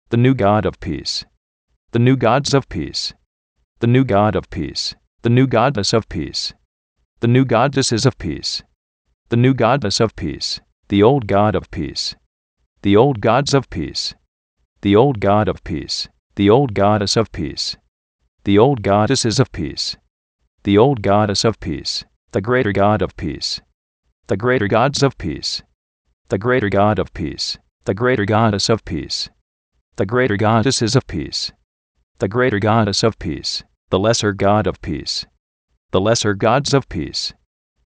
the new God of peace, the new gods of peace, the new God of peace, the new goddess of peace, the new goddesses of peace, the new goddess of peace, the old God of peace, the old gods of peace, the old God of peace, the old goddess of peace, the old goddesses of peace, the old goddess of peace, the greater God of peace, the greater gods of peace, the greater God of peace, the greater goddess of peace, the greater goddesses of peace, the greater goddess of peace, the lesser God of peace, the lesser gods of peace,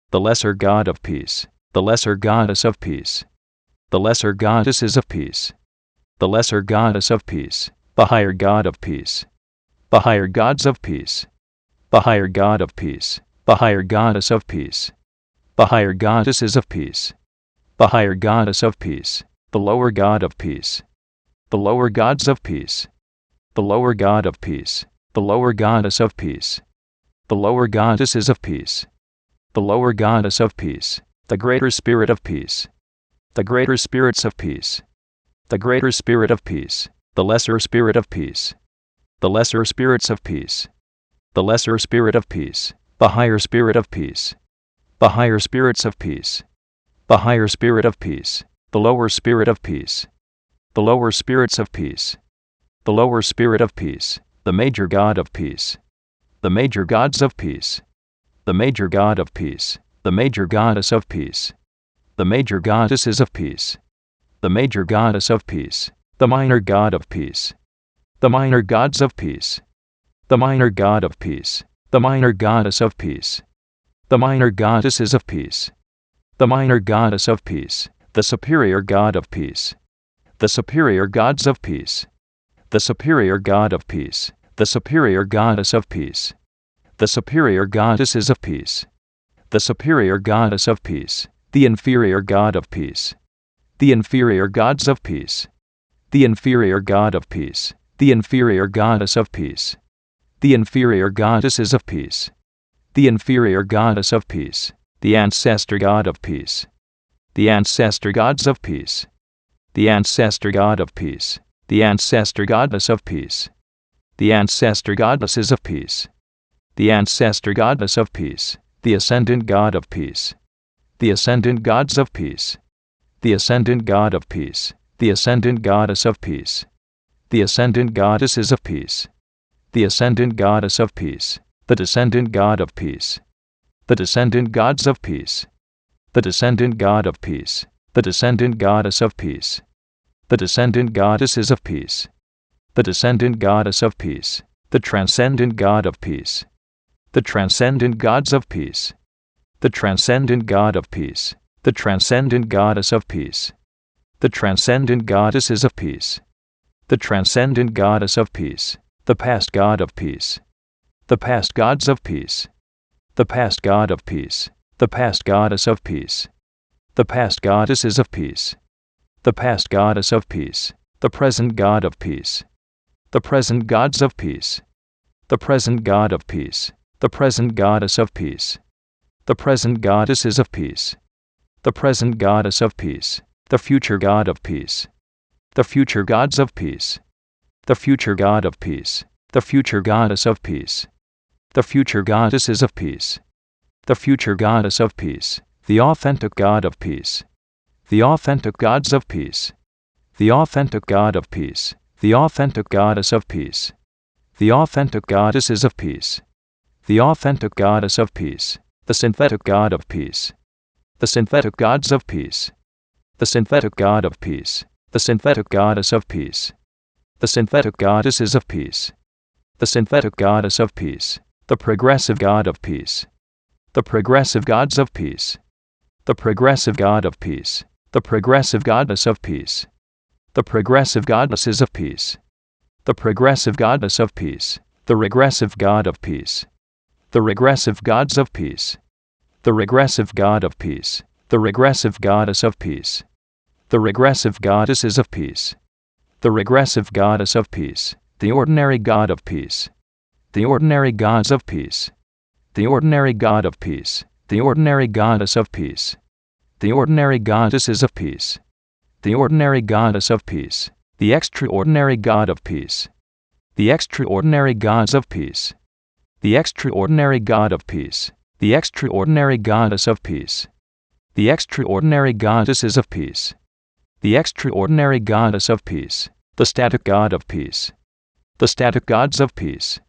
the lesser God of peace, the lesser goddess of peace, the lesser goddesses of peace, the lesser goddess of peace, the higher God of peace, the higher gods of peace, the higher God of peace, the higher goddess of peace, the higher goddesses of peace, the higher goddess of peace, the lower God of peace, the lower gods of peace, the lower God of peace, the lower goddess of peace, the lower goddesses of peace, the lower goddess of peace, the greater spirit of peace, the greater spirits of peace, the greater spirit of peace, the lesser spirit of peace, the lesser spirits of peace, the lesser spirit of peace, the higher spirit of peace, the higher spirits of peace, the higher spirit of peace, the lower spirit of peace, the lower spirits of peace, the lower spirit of peace, the major God of peace, the major gods of peace, the major God of peace, the major goddess of peace, the major goddesses of peace, the major goddess of peace, the minor God of peace, the minor gods of peace, the minor God of peace, the minor goddess of peace, the minor goddesses of peace, the minor goddess of peace, the superior God of peace, the superior gods of peace, the superior God of peace, the superior goddess of peace, the superior goddesses of peace, the superior goddess of peace, the inferior God of peace, the inferior gods of peace, the inferior God of peace, the inferior goddess of peace, the inferior goddesses of peace, the inferior goddess of peace, the ancestor God of peace, the ancestor gods of peace, the ancestor God of peace, the ancestor goddess of peace, the ancestor goddesses of peace, the ancestor goddess of peace, the ascendant God of peace, the ascendant gods of peace, the ascendant God of peace, the ascendant goddess of peace, the ascendant goddesses of peace, the ascendant goddess of peace, the descendant God of peace, the descendant gods of peace, the descendant God of peace, the descendant goddess of peace, the descendant goddesses of peace, the descendant goddess of peace, the transcendent God of peace, the transcendent gods of peace, the transcendent God of peace, the transcendent goddess of peace, the transcendent goddesses of peace, the transcendent goddess of peace, the past God of peace, the past gods of peace, the past God of peace, the past goddess of peace, the past goddesses of peace, the past goddess of peace, the present God of peace, the present gods of peace, the present God of peace, the present goddess of peace, the present goddesses of peace, the present goddess of peace, the future God of peace, the future gods of peace, the future God of peace, the future goddess of peace, the future goddesses of peace, the future goddess of peace, the authentic God of peace, the authentic gods of peace, the authentic God of peace, the authentic goddess of peace, the authentic goddesses of peace, the authentic goddess of peace, the synthetic God of peace, the synthetic gods of peace, the synthetic God of peace, the synthetic goddess of peace, the synthetic goddesses of peace, the synthetic goddess of peace, the progressive God of peace, the progressive gods of peace, the progressive God of peace, the progressive goddess of peace, the progressive goddesses of peace, the progressive goddess of peace, the regressive God of peace, the regressive gods of peace, the regressive God of peace, the regressive goddess of peace, the regressive goddesses of peace, the regressive goddess of peace, the ordinary God of peace, the ordinary gods of peace, the ordinary God of peace, the ordinary goddess of peace, the ordinary goddesses of peace, the ordinary goddess of peace, the extraordinary God of peace, the extraordinary gods of peace, the extraordinary God of peace, the extraordinary goddess of peace, the extraordinary goddesses of peace, the extraordinary goddess of peace, the static God of peace, the static gods of peace,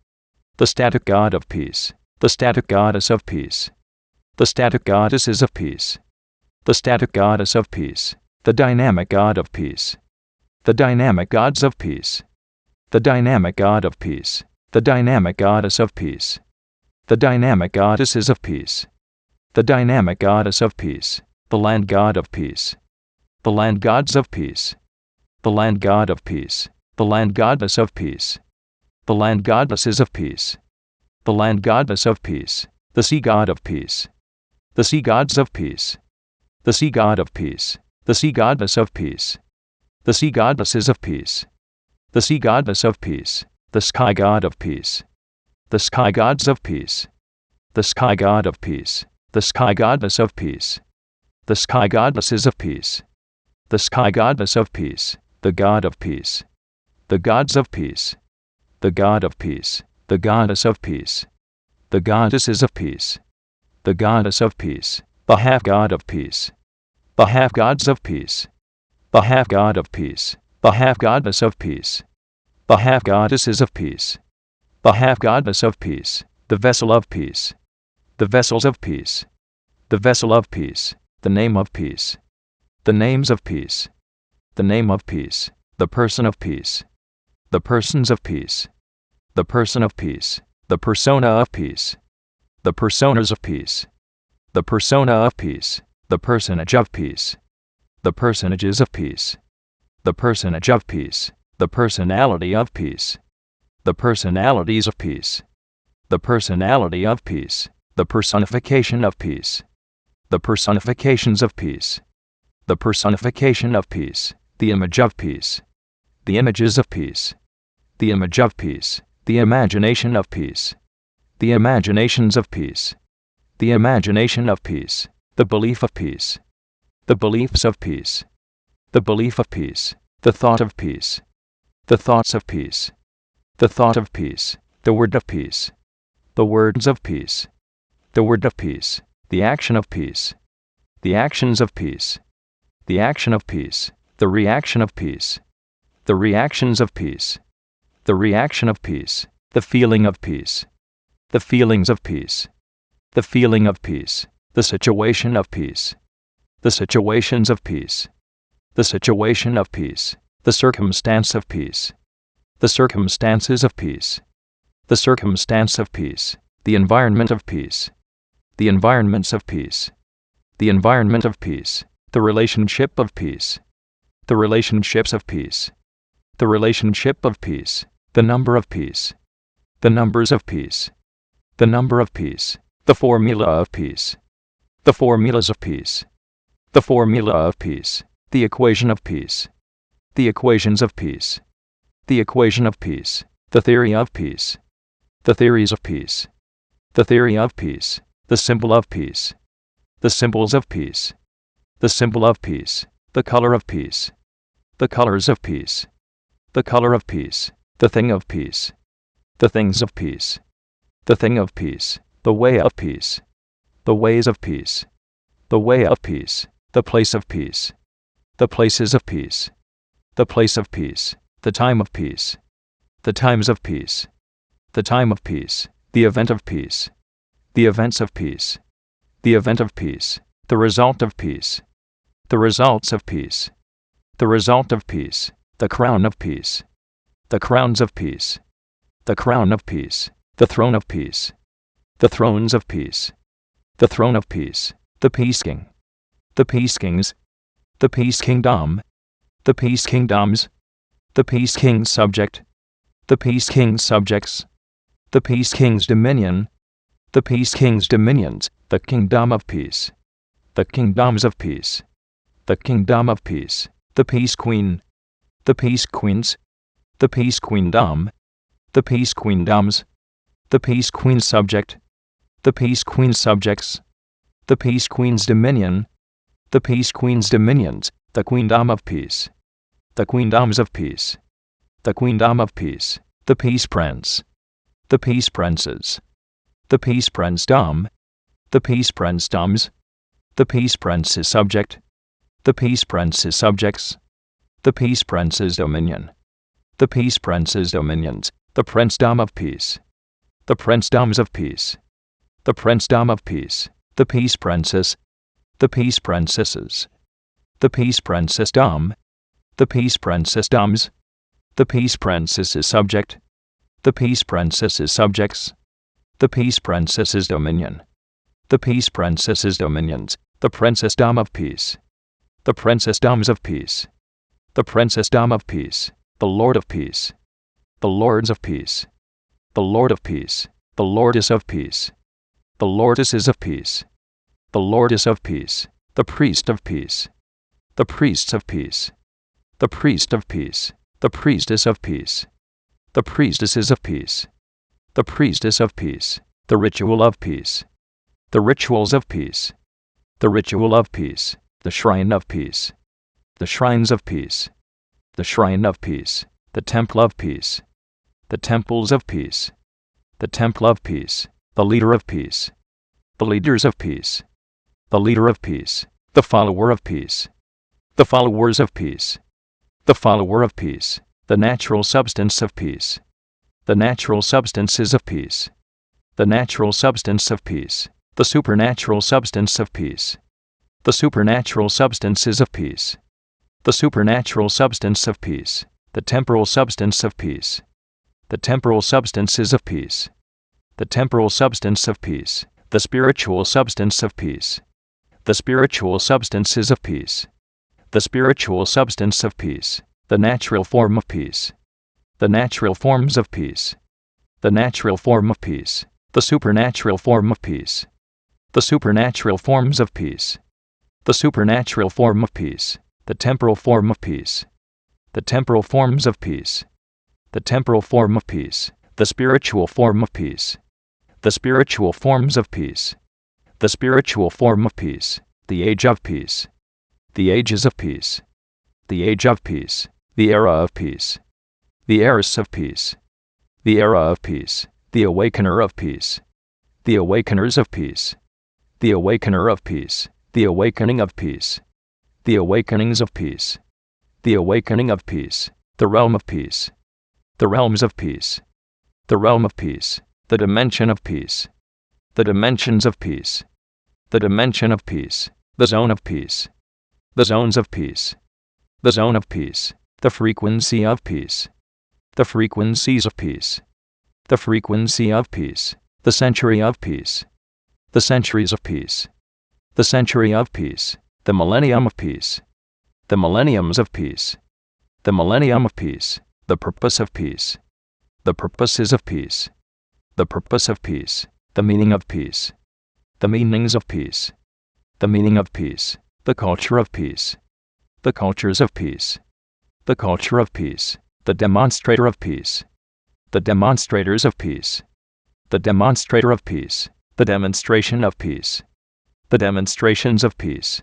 the static God of peace, the static goddess of peace, the static goddesses of peace, the static goddess of peace, the dynamic God of peace, the dynamic gods of peace, the dynamic God of peace, the dynamic goddess of peace, the dynamic goddesses of peace, the dynamic goddess of peace, the land God of peace, the land gods of peace, the land God of peace, the land goddess of peace, the land goddesses of peace, the land goddess of peace, the sea God of peace, the sea gods of peace, the sea God of peace, the sea goddess of peace, the sea goddesses of peace, the sea goddess of peace, the sky God of peace, the sky gods of peace, the sky God of peace, the sky goddess of peace, the sky goddesses of peace, the sky goddess of peace, the God of peace, the gods of peace, the God of peace, the goddess of peace, the goddesses of peace, the goddess of peace, the half God of peace, the half gods of peace, the half God of peace, the half goddess of peace, the half goddesses of peace, the half goddess of peace, the vessel of peace, the vessels of peace, the vessel of peace, the name of peace, the names of peace, the name of peace, the person of peace, the persons of peace, the person of peace, the persona of peace, the personas of peace, the persona of peace, the personage of peace, the personages of peace, the personage of peace, the personality of peace, the personalities of peace, the personality of peace, the personification of peace, the personifications of peace, the personification of peace, the image of peace, the images of peace, the image of peace, the imagination of peace, the imaginations of peace, the imagination of peace, the belief of peace, the beliefs of peace, the belief of peace, the thought of peace, the thoughts of peace, the thought of peace, the word of peace, the words of peace, the word of peace, the action of peace, the actions of peace, the action of peace, the reaction of peace, the reactions of peace, the reaction of peace, the feeling of peace, the feelings of peace, the feeling of peace, the situation of peace, the situations of peace, the situation of peace, the circumstance of peace, the circumstances of peace, the circumstance of peace, the environment of peace, the environments of peace, the environment of peace, the relationship of peace, the relationships of peace, the relationship of peace, the number of peace, the numbers of peace, the number of peace, the formula of peace, the formulas of peace, the formula of peace, the equation of peace, the equations of peace, the equation of peace, the theory of peace, the theories of peace, the theory of peace, the symbol of peace, the symbols of peace, the symbol of peace, the color of peace, the colors of peace, the color of peace, the thing of peace, the things of peace, the thing of peace, the way of peace, the ways of peace, the way of peace, the place of peace, the places of peace, the place of peace, the time of peace, the times of peace, the time of peace, the event of peace, the events of peace, the event of peace, the result of peace, the results of peace, the result of peace, the crown of peace, the crowns of peace, the crown of peace, the throne of peace, the thrones of peace, the throne of peace, the peace king, the peace kings, the peace kingdom, the peace kingdoms, the peace king's subject, the peace king's subjects, the peace king's dominion, the peace king's dominions, the kingdom of peace, the kingdoms of peace, the kingdom of peace, the peace queen, the peace queens, the peace queendom, the peace queendoms, the peace queen's subject, the peace queen's subjects, the peace queen's dominion, the peace queen's dominions, the queendom of peace, the queendoms of peace, the queendom of peace, the peace prince, the peace princes, the peace princedom, the peace princedoms, the peace prince's subject, the peace prince's subjects, the peace prince's dominion, the peace prince's dominions, the princedom of peace, the princedoms of peace, the princedom of peace, the peace princess, the peace princesses, the peace princessdom, the peace princessdoms, the peace princess's subject, the peace princess's subjects, the peace princess's dominion, the peace princess's dominions, the princessdom of peace, the princessdoms of peace, the princessdom of peace, the Lord of peace, the lords of peace, the Lord of peace, the lordess of peace, the lordesses of peace, the lordess of peace, the priest of peace, the priests of peace, the priest of peace, the priestess of peace, the priestesses of peace, the priestess of peace, the ritual of peace, the rituals of peace, the ritual of peace, the shrine of peace, the shrines of peace, the shrine of peace, the temple of peace, the temples of peace, the temple of peace, the leader of peace, the leaders of peace, the leader of peace, the follower of peace, the followers of peace, the follower of peace, the natural substance of peace, the natural substances of peace, the natural substance of peace, the supernatural substance of peace, the supernatural substances of peace, the supernatural substance of peace, the temporal substance of peace, the temporal substances of peace, the temporal substance of peace, the spiritual substance of peace, the spiritual substances of peace, the spiritual substance of peace, the natural form of peace, the natural forms of peace, the natural form of peace, the supernatural form of peace, the supernatural forms of peace, the supernatural form of peace, the temporal form of peace, the temporal forms of peace, the temporal form of peace, the spiritual form of peace, the spiritual forms of peace, the spiritual form of peace, the age of peace, the ages of peace, the age of peace, the era of peace, the heiress of peace, the era of peace, the awakener of peace, the awakeners of peace, the awakener of peace, the awakening of peace, the awakenings of peace, the awakening of peace, the realm of peace, the realms of peace, the realm of peace, the dimension of peace, the dimensions of peace, the dimension of peace, the zone of peace, the zones of peace, the zone of peace, the frequency of peace, the frequencies of peace, the frequency of peace, the century of peace, the centuries of peace, the century of peace, the millennium of peace, the millenniums of peace, the millennium of peace, the purpose of peace, the purposes of peace, the purpose of peace, the meaning of peace, the meanings of peace, the meaning of peace, the culture of peace, the cultures of peace, the culture of peace, the demonstrator of peace, the demonstrators of peace, the demonstrator of peace, the demonstration of peace, the demonstrations of peace,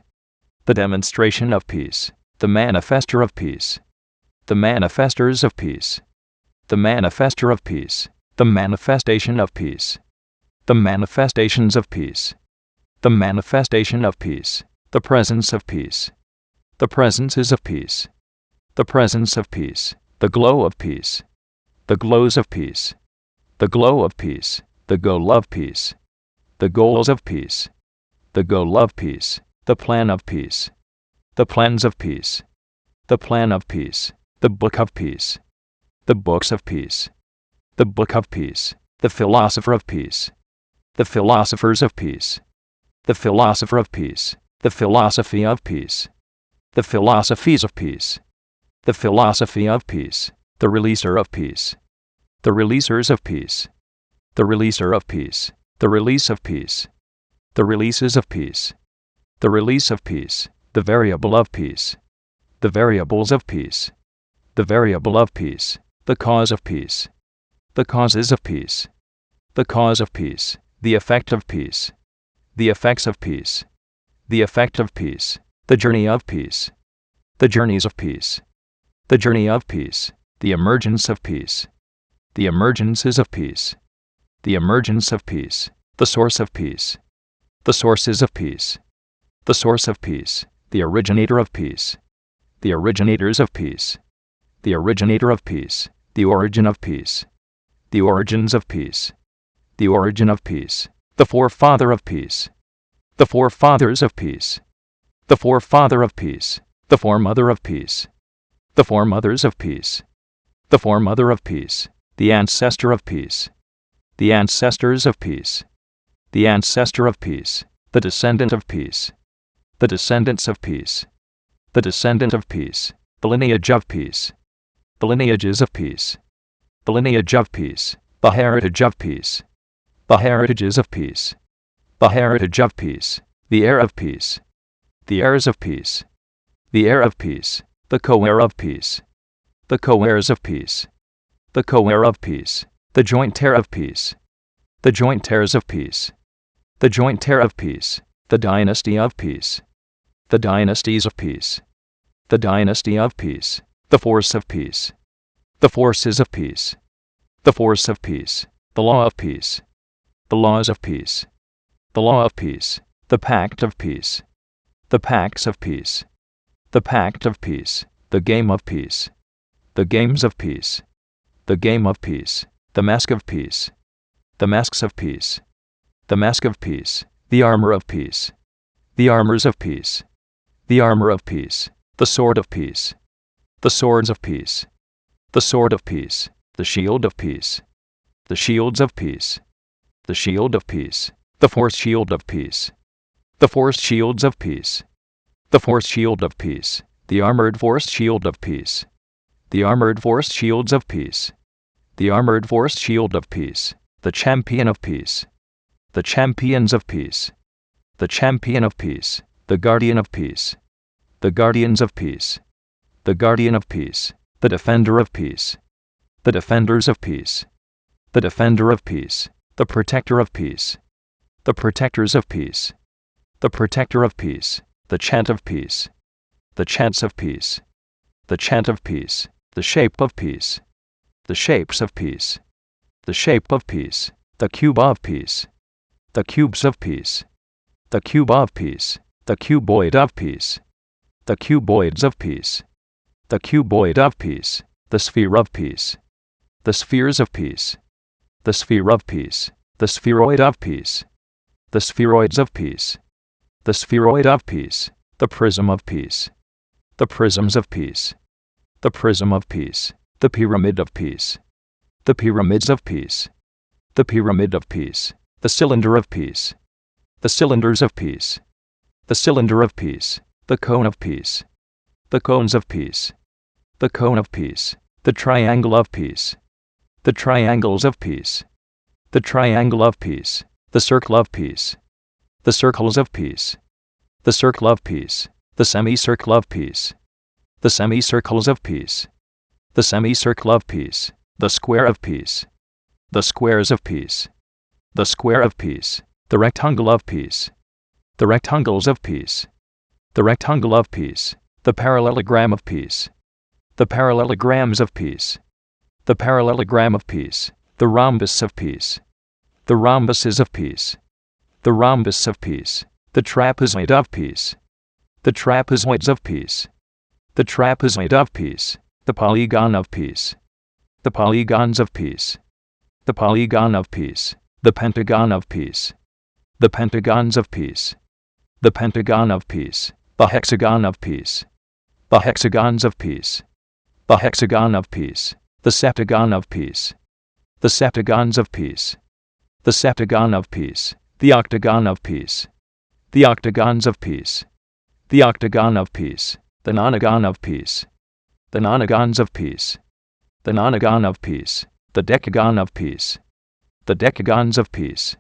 the demonstration of peace, the manifester of peace, the manifestors of peace, the manifester of peace, the manifestation of peace, the manifestations of peace, the manifestation of peace, the presence of peace, the presences of peace, the presence of peace, the glow of peace, the glows of peace, the glow of peace, the goal of peace, the goals of peace, the goal of peace, the plan of peace, the plans of peace, the plan of peace, the book of peace, the books of peace, the book of peace, the philosopher of peace, the philosophers of peace, the philosopher of peace, the philosophy of peace, the philosophies of peace, the philosophy of peace, the releaser of peace, the releasers of peace, the releaser of peace, the release of peace, the releases of peace, the release of peace, the variable of peace, the variables of peace, the variable of peace, the cause of peace, the causes of peace, the cause of peace, the effect of peace, the effects of peace, the effect of peace, the journey of peace, the journeys of peace, the journey of peace, the emergence of peace, the emergences of peace, the emergence of peace, the source of peace, the sources of peace, the source of peace, the originator of peace, the originators of peace, the originator of peace, the origin of peace, the origins of peace, the origin of peace, the forefather of peace, the forefathers of peace, the forefather of peace, the foremother of peace, the foremothers of peace, the foremother of peace, the ancestor of peace, the ancestors of peace, the ancestor of peace, the descendant of peace, the descendants of peace, the descendant of peace, the lineage of peace, the lineages of peace, the lineage of peace, the heritage of peace, the heritages of peace, the heritage of peace, the heir of peace, the heirs of peace, the heir of peace, the co-heir of peace, the co-heirs of peace, the co-heir of peace, the joint heir of peace, the joint heirs of peace, the joint heir of peace, the dynasty of peace, the dynasties of peace, the dynasty of peace, the force of peace, the forces of peace, the force of peace, the law of peace, the laws of peace, the law of peace, the pact of peace, the pacts of peace, the pact of peace, the game of peace, the games of peace, the game of peace, the mask of peace, the masks of peace, the mask of peace, the armor of peace, the armors of peace, the armor of peace, the sword of peace, the swords of peace, the sword of peace, the shield of peace, the shields of peace, the shield of peace, the force shield of peace, the force shields of peace, the force shield of peace, the armored force shield of peace, the armored force shields of peace, the armored force shield of peace, the champion of peace, the champions of peace, the champion of peace, the guardian of peace, the guardians of peace, the guardian of peace, the defender of peace, the defenders of peace, the defender of peace, the protector of peace, the protectors of peace, the protector of peace, the chant of peace, the chants of peace, the chant of peace, the shape of peace, the shapes of peace, the shape of peace, the cube of peace, the cubes of peace, the cube of peace, the cuboid of peace, the cuboids of peace, the cuboid of peace, the sphere of peace, the spheres of peace, the sphere of peace, the spheroid of peace, the spheroids of peace, the spheroid of peace, the prism of peace, the prisms of peace, the prism of peace, the pyramid of peace, the pyramids of peace, the pyramid of peace, the cylinder of peace, the cylinders of peace, the cylinder of peace, the cone of peace, the cones of peace, the cone of peace, the triangle of peace, the triangles of peace, the triangle of peace, the circle of peace, the circles of peace, the circle of peace, the semicircle of peace, the semicircles of peace, the semicircle of peace, the square of peace, the squares of peace, the square of peace, the rectangle of peace, the rectangles of peace, the rectangle of peace, the parallelogram of peace, the parallelograms of peace, the parallelogram of peace, the rhombus of peace, the rhombuses of peace, the rhombus of peace, the trapezoid of peace, the trapezoids of peace, the trapezoid of peace, the polygon of peace, the polygons of peace, the polygon of peace, the pentagon of peace, the pentagons of peace, the pentagon of peace, the hexagon of peace, the hexagons of peace, the hexagon of peace, the septagon of peace, the septagons of peace, the septagon of peace, the octagon of peace, the octagons of peace, the octagon of peace, the nonagon of peace, the nonagons of peace, the nonagon of peace, the decagon of peace, the decagons of peace,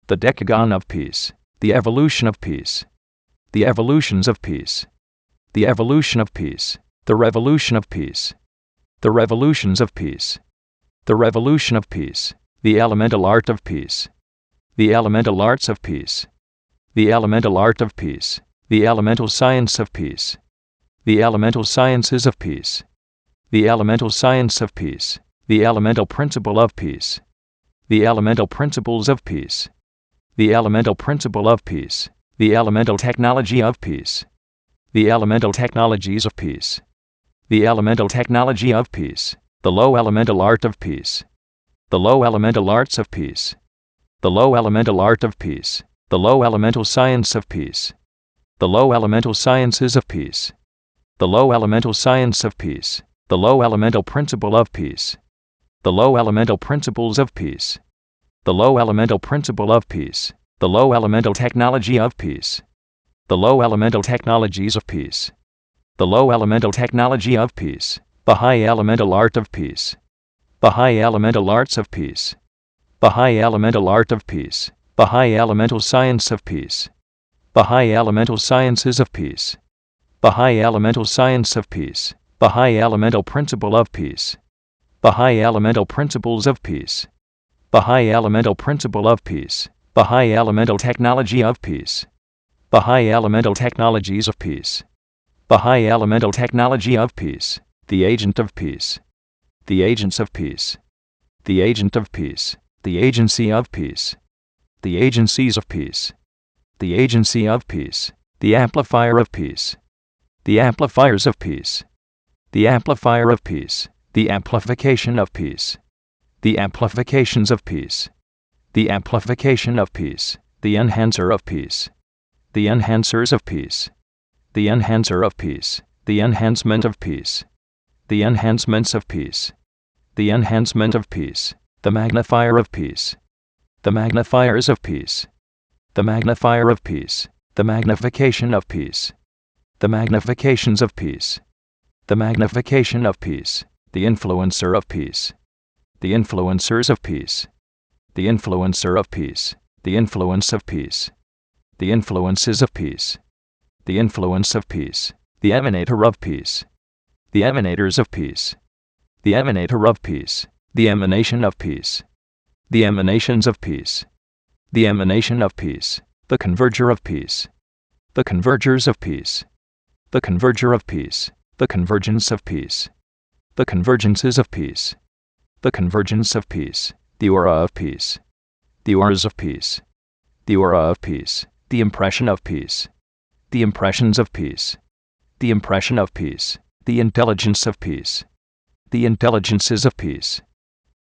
the decagon of peace, the evolution of peace, the evolutions of peace, the evolution of peace, the revolution of peace, the revolutions of peace, the revolution of peace, the elemental art of peace, the elemental arts of peace, the elemental art of peace, the elemental science of peace, the elemental sciences of peace, the elemental science of peace, the elemental principle of peace, the elemental principles of peace, the elemental principle of peace, the elemental technology of peace, the elemental technologies of peace, the elemental technology of peace, the low elemental art of peace, the low elemental arts of peace, the low elemental art of peace, the low elemental science of peace, the low elemental sciences of peace, the low elemental science of peace, the low elemental principle of peace, the low elemental principles of peace, the low elemental principle of peace, the low elemental technology of peace, the low elemental technologies of peace, the low elemental technology of peace, the high elemental art of peace, the high elemental arts of peace, the high elemental art of peace, the high elemental science of peace, the high elemental sciences of peace, the high elemental science of peace, the high elemental principle of peace, the high elemental principles of peace, the high elemental principle of peace, the high elemental technology of peace, the high elemental technologies of peace, the high elemental technology of peace, the agent of peace, the agents of peace, the agent of peace, the agency of peace, the agencies of peace, the agency of peace, the amplifier of peace, the amplifiers of peace, the amplifier of peace, the amplification of peace, the amplifications of peace, the amplification of peace, the enhancer of peace, the enhancers of peace, the enhancer of peace, the enhancement of peace, the enhancements of peace, the enhancement of peace, the magnifier of peace, the magnifiers of peace, the magnifier of peace, the magnification of peace, the magnifications of peace, the magnification of peace, the influencer of peace, the influencers of peace, the influencer of peace, the influence of peace, the influences of peace, the influence of peace, the emanator of peace, the emanators of peace, the emanator of peace, the emanation of peace, the emanations of peace, the emanation of peace, the converger of peace, the convergers of peace, the converger of peace, the convergence of peace, the convergences of peace, the convergence of peace, the aura of peace, the auras of peace, the aura of peace, the impression of peace, the impressions of peace, the impression of peace, the intelligence of peace, the intelligences of peace,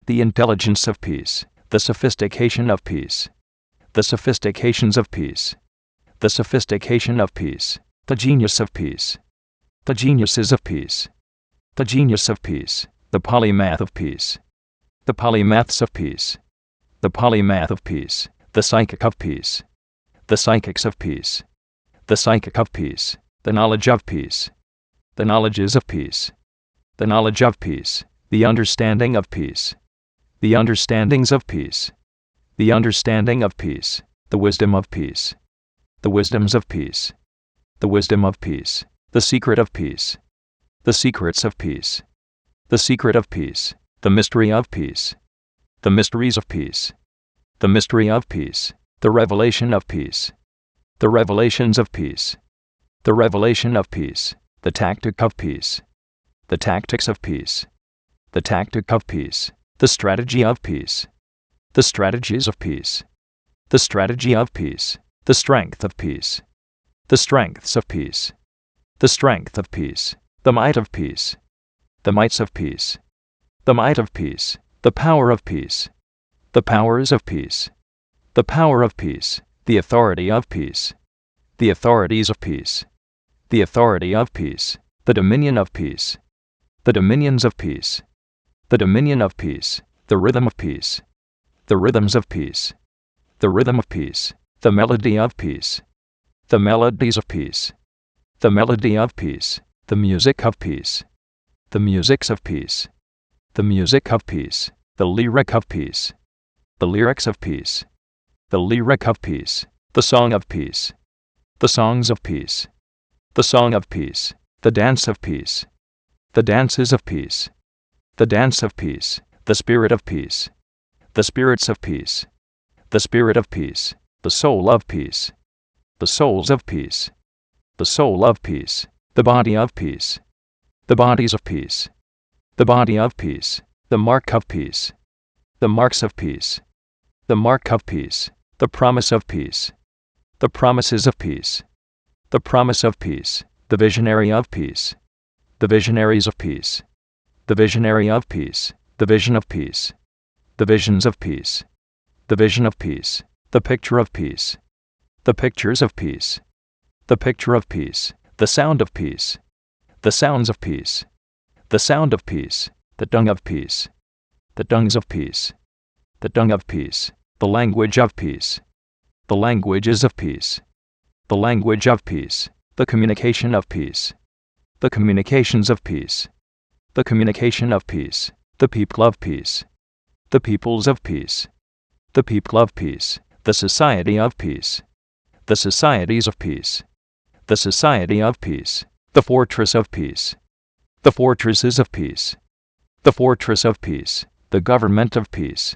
the intelligence of peace, the sophistication of peace, the sophistications of peace, the sophistication of peace, the genius of peace, the geniuses of peace, the genius of peace, the polymath of peace, the polymaths of peace, the polymath of peace, the psychic of peace, the psychics of peace, the psychic of peace, the knowledge of peace, the knowledges of peace, the knowledge of peace, the understanding of peace, the understandings of peace, the understanding of peace, the wisdom of peace, the wisdoms of peace, the wisdom of peace, the secret of peace, the secrets of peace, the secret of peace, the mystery of peace, the mysteries of peace, the mystery of peace, the revelation of peace, the revelations of peace, the revelation of peace, the tactic of peace, the tactics of peace, the tactic of peace, the strategy of peace, the strategies of peace, the strategy of peace, the strength of peace, the strengths of peace, the strength of peace, the might of peace, the mights of peace, the might of peace, the power of peace, the powers of peace, the power of peace, the authority of peace, the authorities of peace, the authority of peace, the dominion of peace, the dominions of peace, the dominion of peace, the rhythm of peace, the rhythms of peace, the rhythm of peace, the melody of peace, the melodies of peace, the melody of peace, the music of peace, the musics of peace, the music of peace, the lyric of peace, the lyrics of peace, the lyric of peace, the song of peace, the songs of peace, the song of peace, the dance of peace, the dances of peace, the dance of peace, the spirit of peace, the spirits of peace, the spirit of peace, the soul of peace, the souls of peace, the soul of peace, the body of peace, the bodies of peace, the body of peace, the mark of peace, the marks of peace, the mark of peace, the promise of peace, the promises of peace, the promise of peace, the visionary of peace, the visionaries of peace, the visionary of peace, the vision of peace, the visions of peace, the vision of peace, the picture of peace, the pictures of peace, the picture of peace, the sound of peace, the sounds of peace, the sound of peace, the dung of peace, the dungs of peace, the dung of peace, the language of peace, the languages of peace, the language of peace, the communication of peace, the communications of peace, the communication of peace, the people of peace, the peoples of peace, the people of peace, the society of peace, the societies of peace, the society of peace, the fortress of peace, the fortresses of peace, the fortress of peace, the government of peace,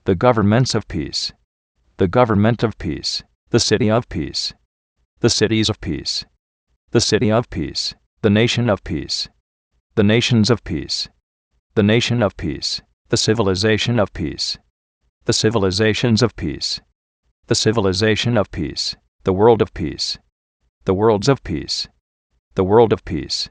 the governments of peace, the government of peace, the city of peace, the cities of peace, the city of peace, the nation of peace, the nations of peace, the nation of peace, the civilization of peace, the civilizations of peace, the civilization of peace, the world of peace, the worlds of peace, the world of peace,